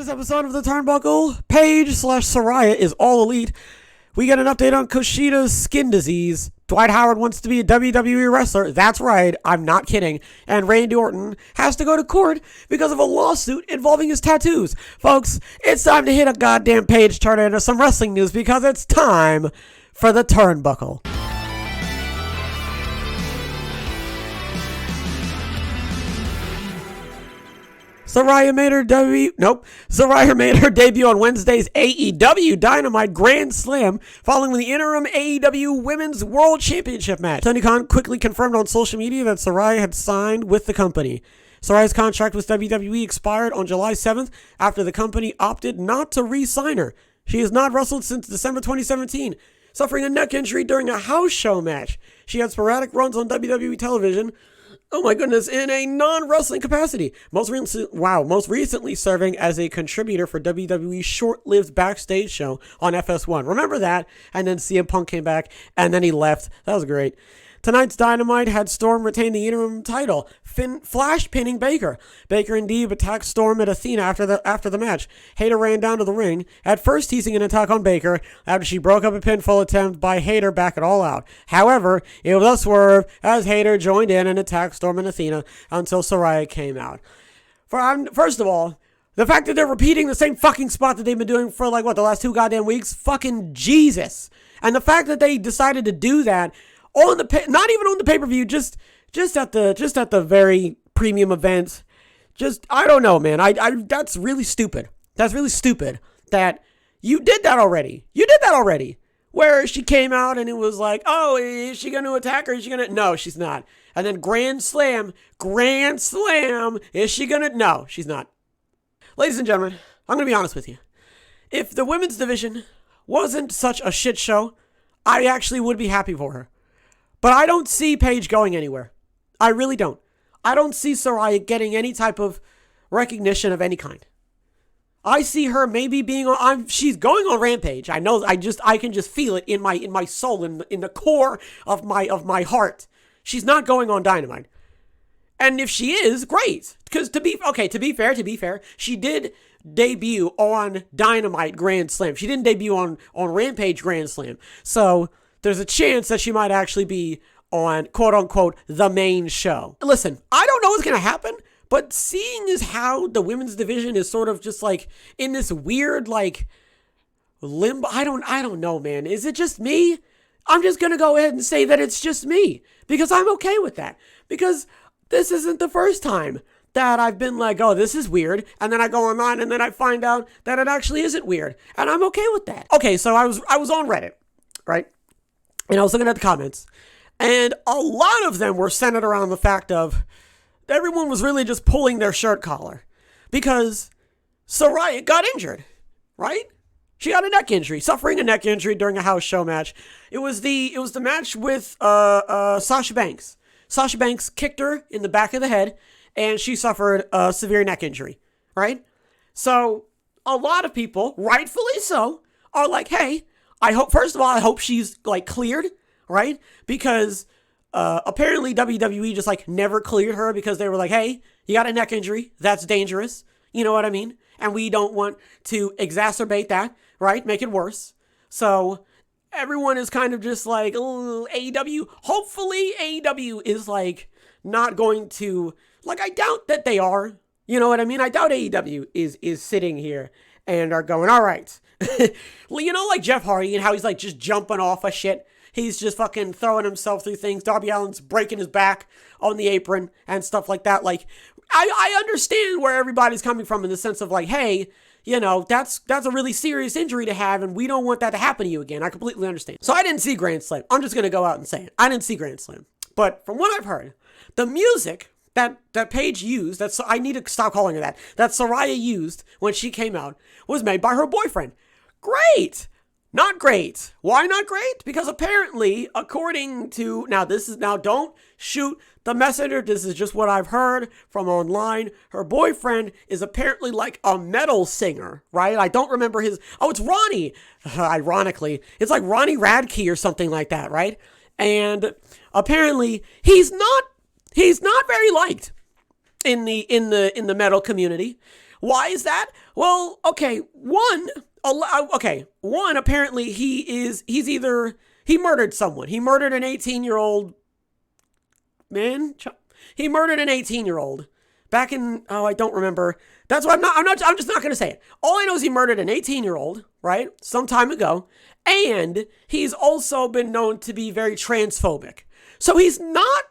this episode of the Turnbuckle, Paige/Saraya is all elite. We get an update on Kushita's skin disease. Dwight Howard wants to be a WWE wrestler. That's right, I'm not kidding. And Randy Orton has to go to court because of a lawsuit involving his tattoos. Folks, it's time to hit a goddamn page turner into some wrestling news because it's time for the Turnbuckle. Saraya made her debut on Wednesday's AEW Dynamite Grand Slam following the interim AEW Women's World Championship match. Tony Khan quickly confirmed on social media that Saraya had signed with the company. Saraya's contract with WWE expired on July 7th after the company opted not to re-sign her. She has not wrestled since December 2017, suffering a neck injury during a house show match. She had sporadic runs on WWE television, oh my goodness, in a non-wrestling capacity. Most recently serving as a contributor for WWE's short-lived backstage show on FS1. Remember that? And then CM Punk came back, and then he left. That was great. Tonight's Dynamite had Storm retain the interim title, flash pinning Baker. Baker and Deeb attacked Storm and Athena after the match. Hayter ran down to the ring, at first teasing an attack on Baker after she broke up a pinfall attempt by Hayter back at All Out. However, it was a swerve as Hayter joined in and attacked Storm and Athena until Saraya came out. First of all, the fact that they're repeating the same fucking spot that they've been doing for the last 2 goddamn weeks, fucking Jesus. And the fact that they decided to do that not even on the pay-per-view, just at the very premium event. I don't know, man. That's really stupid. That's really stupid that you did that already. Where she came out and it was like, oh, is she going to attack or is she going to? No, she's not. And then Grand Slam. Is she going to? No, she's not. Ladies and gentlemen, I'm going to be honest with you. If the women's division wasn't such a shit show, I actually would be happy for her. But I don't see Paige going anywhere. I really don't. I don't see Saraya getting any type of recognition of any kind. I see her maybe she's going on Rampage. I know, I can just feel it in my soul, in the core of my heart. She's not going on Dynamite. And if she is, great. Because to be fair, she did debut on Dynamite Grand Slam. She didn't debut on Rampage Grand Slam. So there's a chance that she might actually be on, quote-unquote, the main show. Listen, I don't know what's going to happen, but seeing as how the women's division is sort of just in this weird limbo, I don't know, man. Is it just me? I'm just going to go ahead and say that it's just me because I'm okay with that. Because this isn't the first time that I've been like, oh, this is weird. And then I go online and then I find out that it actually isn't weird. And I'm okay with that. Okay, so I was on Reddit, right? And I was looking at the comments, and a lot of them were centered around the fact of everyone was really just pulling their shirt collar because Saraya got injured, right? She got a neck injury, suffering a neck injury during a house show match. It was the match with Sasha Banks. Sasha Banks kicked her in the back of the head, and she suffered a severe neck injury, right? So a lot of people, rightfully so, are like, hey, I hope she's cleared, right? Because apparently WWE just never cleared her because they were like, hey, you got a neck injury. That's dangerous. You know what I mean? And we don't want to exacerbate that, right? Make it worse. So everyone is kind of just like, oh, AEW. Hopefully AEW is not going to, I doubt that they are. You know what I mean? I doubt AEW is sitting here and are going, all right. Jeff Hardy and how he's just jumping off of shit. He's just fucking throwing himself through things. Darby Allin's breaking his back on the apron and stuff like that. I understand where everybody's coming from in the sense of hey, that's a really serious injury to have and we don't want that to happen to you again. I completely understand. So I didn't see Grand Slam. I'm just going to go out and say it. I didn't see Grand Slam. But from what I've heard, the music that Paige used, I need to stop calling her that Saraya used when she came out, was made by her boyfriend. Great! Not great. Why not great? Because apparently, according to, don't shoot the messenger, this is just what I've heard from online, her boyfriend is apparently a metal singer, right? I don't remember it's Ronnie. Ironically, it's Ronnie Radke or something like that, right? And apparently, he's not very liked in the metal community. Why is that? Well, okay, one, apparently he murdered someone. He murdered an 18-year-old man. He murdered an 18-year-old back in, I don't remember. That's why I'm just not going to say it. All I know is he murdered an 18-year-old, right? Some time ago. And he's also been known to be very transphobic. So he's not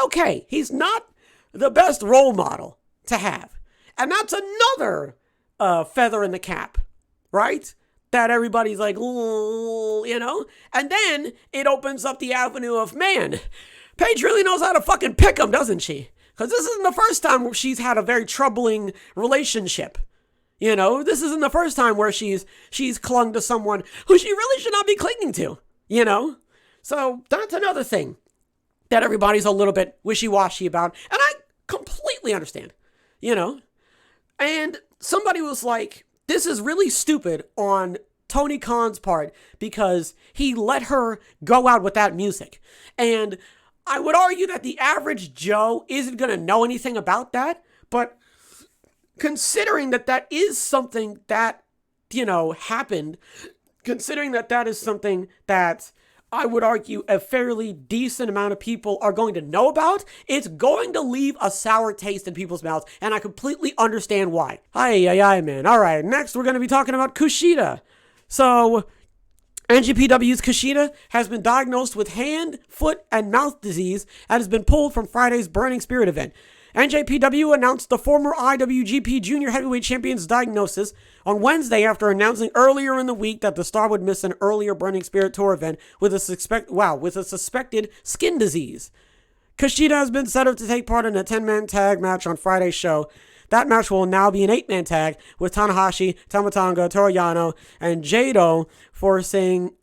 okay. He's not the best role model to have. And that's another feather in the cap, right? That everybody's like, you know? And then it opens up the avenue of, man, Paige really knows how to fucking pick him, doesn't she? Because this isn't the first time she's had a very troubling relationship. You know, this isn't the first time where she's clung to someone who she really should not be clinging to, you know? So that's another thing that everybody's a little bit wishy-washy about. And I completely understand, you know? And somebody was like, this is really stupid on Tony Khan's part because he let her go out with that music. And I would argue that the average Joe isn't going to know anything about that, but considering that is something that, you know, happened, considering that is something that I would argue a fairly decent amount of people are going to know about, it's going to leave a sour taste in people's mouths, and I completely understand why. Aye, man. All right, next we're going to be talking about Kushita. So, NJPW's Kushita has been diagnosed with hand, foot, and mouth disease and has been pulled from Friday's Burning Spirit event. NJPW announced the former IWGP Junior Heavyweight Champion's diagnosis on Wednesday after announcing earlier in the week that the star would miss an earlier Burning Spirit Tour event with a suspected skin disease. Kushita has been set up to take part in a 10-man tag match on Friday's show. That match will now be an 8-man tag with Tanahashi, Tama Tonga, Toru Yano, and Jado facing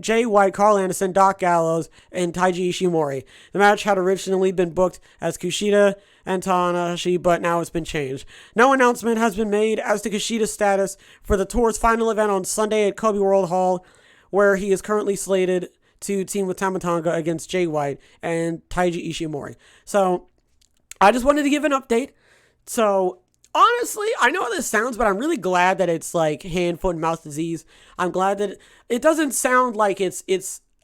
Jay White, Carl Anderson, Doc Gallows, and Taiji Ishimori. The match had originally been booked as Kushita and Tanahashi, but now it's been changed. No announcement has been made as to Kushita's status for the tour's final event on Sunday at Kobe World Hall, where he is currently slated to team with Tama Tonga against Jay White and Taiji Ishimori. So, I just wanted to give an update. So, honestly, I know how this sounds, but I'm really glad that it's like hand, foot, and mouth disease. I'm glad that it doesn't sound like it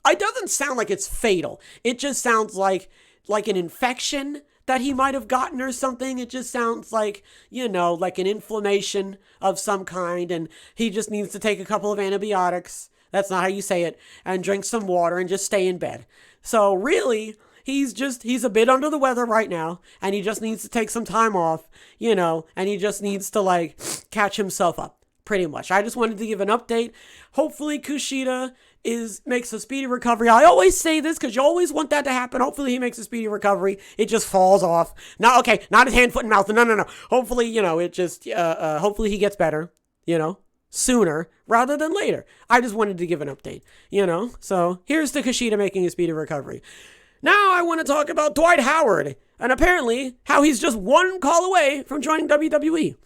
doesn't sound like it's fatal. It just sounds like an infection that he might have gotten or something. It just sounds like, you know, like an inflammation of some kind, and he just needs to take a couple of antibiotics. That's not how you say it. And drink some water and just stay in bed. So, really, he's a bit under the weather right now, and he just needs to take some time off, you know, and he just needs to, like, catch himself up, pretty much. I just wanted to give an update. Hopefully Kushita makes a speedy recovery. I always say this because you always want that to happen. Hopefully he makes a speedy recovery. It just falls off. Not his hand, foot, and mouth. No. Hopefully, you know, it just, hopefully he gets better, you know, sooner rather than later. I just wanted to give an update, you know. So here's to Kushita making a speedy recovery. Now I want to talk about Dwight Howard, and apparently how he's just one call away from joining WWE.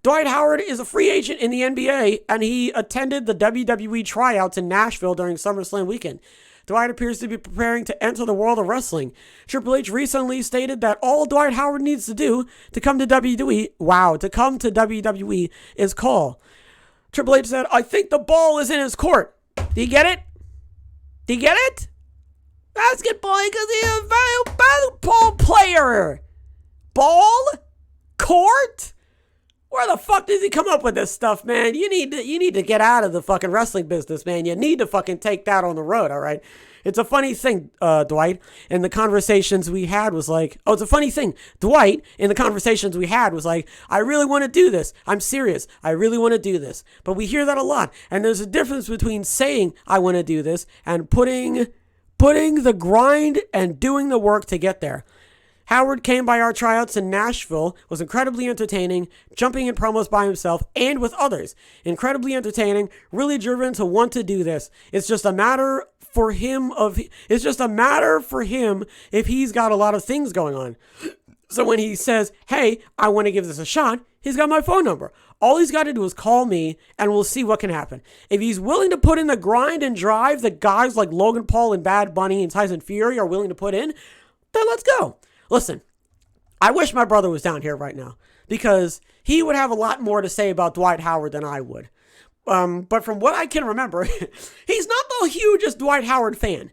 Dwight Howard is a free agent in the NBA, and he attended the WWE tryouts in Nashville during SummerSlam weekend. Dwight appears to be preparing to enter the world of wrestling. Triple H recently stated that all Dwight Howard needs to do to come to WWE, is call. Triple H said, "I think the ball is in his court." Do you get it? Basketball, because he's a basketball player. Ball? Court? Where the fuck does he come up with this stuff, man? You need to get out of the fucking wrestling business, man. You need to fucking take that on the road, all right? It's a funny thing, Dwight, in the conversations we had was like, Dwight, in the conversations we had was like, I really want to do this. I'm serious. I really want to do this. But we hear that a lot. And there's a difference between saying I want to do this and putting the grind and doing the work to get there. Howard came by our tryouts in Nashville, was incredibly entertaining, jumping in promos by himself and with others. Incredibly entertaining, really driven to want to do this. It's just a matter for him if he's got a lot of things going on. So when he says, "Hey, I want to give this a shot," he's got my phone number. All he's got to do is call me and we'll see what can happen. If he's willing to put in the grind and drive that guys like Logan Paul and Bad Bunny and Tyson Fury are willing to put in, then let's go. Listen, I wish my brother was down here right now because he would have a lot more to say about Dwight Howard than I would. But from what I can remember, he's not the hugest Dwight Howard fan.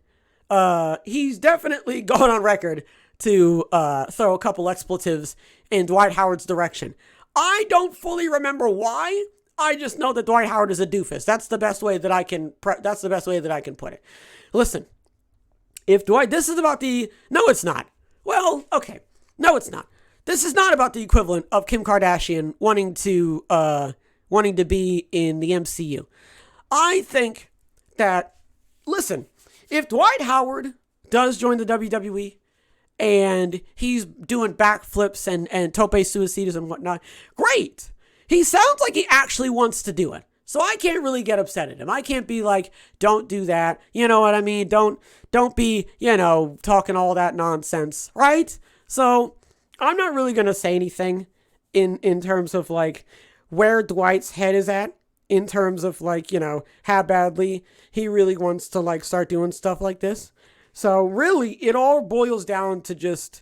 He's definitely gone on record to throw a couple expletives in Dwight Howard's direction. I don't fully remember why. I just know that Dwight Howard is a doofus. That's the best way that I can. That's the best way that I can put it. Listen, if Dwight, this is about the. No, it's not. Well, okay. No, it's not. This is not about the equivalent of Kim Kardashian wanting to be in the MCU. I think that, listen, if Dwight Howard does join the WWE and he's doing backflips and tope suicidas and whatnot, great. He sounds like he actually wants to do it. So I can't really get upset at him. I can't be like, don't do that. You know what I mean? Don't be, talking all that nonsense, right? So I'm not really going to say anything in terms of like where Dwight's head is at, in terms of like, how badly he really wants to like start doing stuff like this. So really it all boils down to just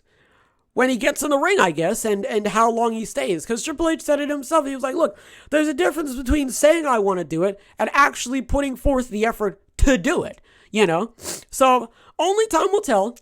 when he gets in the ring, I guess, and how long he stays. Because Triple H said it himself. He was like, look, there's a difference between saying I want to do it and actually putting forth the effort to do it, So only time will tell.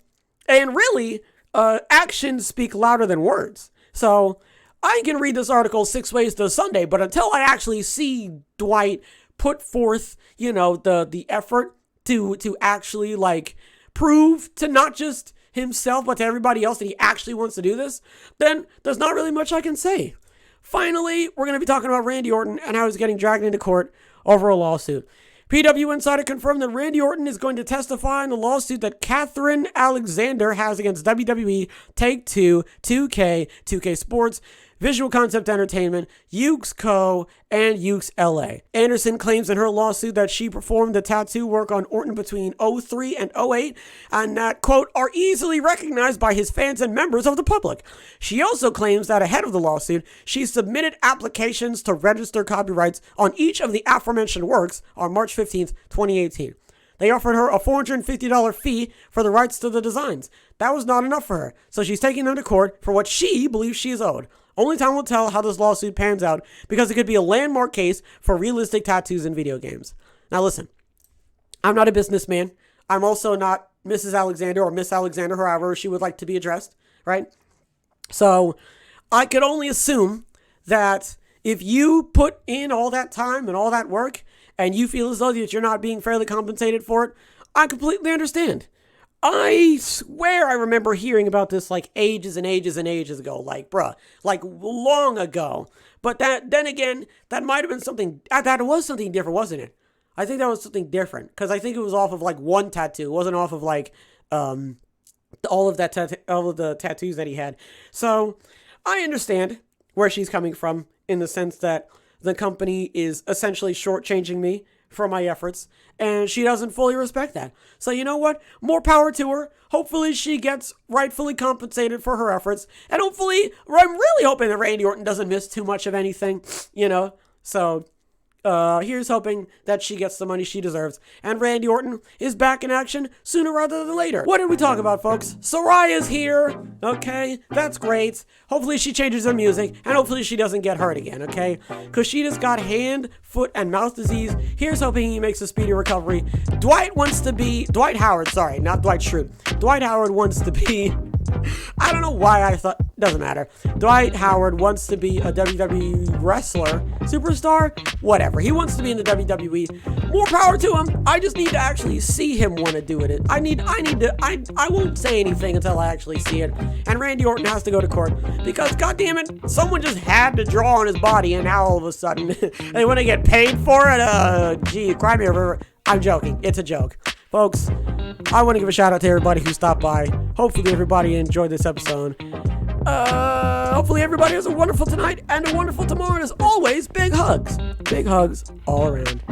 And really, actions speak louder than words. So I can read this article 6 ways to Sunday, but until I actually see Dwight put forth, the effort to actually like prove to not just himself, but to everybody else that he actually wants to do this, then there's not really much I can say. Finally, we're going to be talking about Randy Orton and how he's getting dragged into court over a lawsuit. PW Insider confirmed that Randy Orton is going to testify in the lawsuit that Catherine Alexander has against WWE, Take-Two, 2K, 2K Sports, Visual Concept Entertainment, Ukes Co., and Ukes LA. Anderson claims in her lawsuit that she performed the tattoo work on Orton between 03 and 08 and that, quote, are easily recognized by his fans and members of the public. She also claims that ahead of the lawsuit, she submitted applications to register copyrights on each of the aforementioned works on March 15th, 2018. They offered her a $450 fee for the rights to the designs. That was not enough for her, so she's taking them to court for what she believes she is owed. Only time will tell how this lawsuit pans out because it could be a landmark case for realistic tattoos in video games. Now listen, I'm not a businessman. I'm also not Mrs. Alexander or Miss Alexander, however she would like to be addressed, right? So I could only assume that if you put in all that time and all that work and you feel as though that you're not being fairly compensated for it, I completely understand. I swear I remember hearing about this like ages and ages and ages ago, like long ago. But then again, that might have been something, that was something different, wasn't it? I think that was something different because I think it was off of like one tattoo. It wasn't off of like all of the tattoos that he had. So I understand where she's coming from in the sense that the company is essentially shortchanging me for my efforts, and she doesn't fully respect that. So you know what? More power to her. Hopefully she gets rightfully compensated for her efforts, and hopefully, I'm really hoping that Randy Orton doesn't miss too much of anything, So here's hoping that she gets the money she deserves, and Randy Orton is back in action sooner rather than later. What did we talk about, folks? Saraya's here, okay? That's great. Hopefully she changes her music, and hopefully she doesn't get hurt again, okay? Kushita's got hand, foot, and mouth disease. Here's hoping he makes a speedy recovery. Dwight Howard, sorry, not Dwight Schrute. Dwight Howard wants to be... I don't know why I thought, doesn't matter. Dwight Howard wants to be a WWE wrestler, superstar, whatever. He wants to be in the WWE. More power to him. I just need to actually see him want to do it. I won't say anything until I actually see it. And Randy Orton has to go to court because, goddammit, someone just had to draw on his body and now all of a sudden they want to get paid for it? Gee, cry me a river. I'm joking. It's a joke. Folks, I want to give a shout out to everybody who stopped by. Hopefully everybody enjoyed this episode. Hopefully everybody has a wonderful tonight and a wonderful tomorrow. And as always, big hugs. Big hugs all around.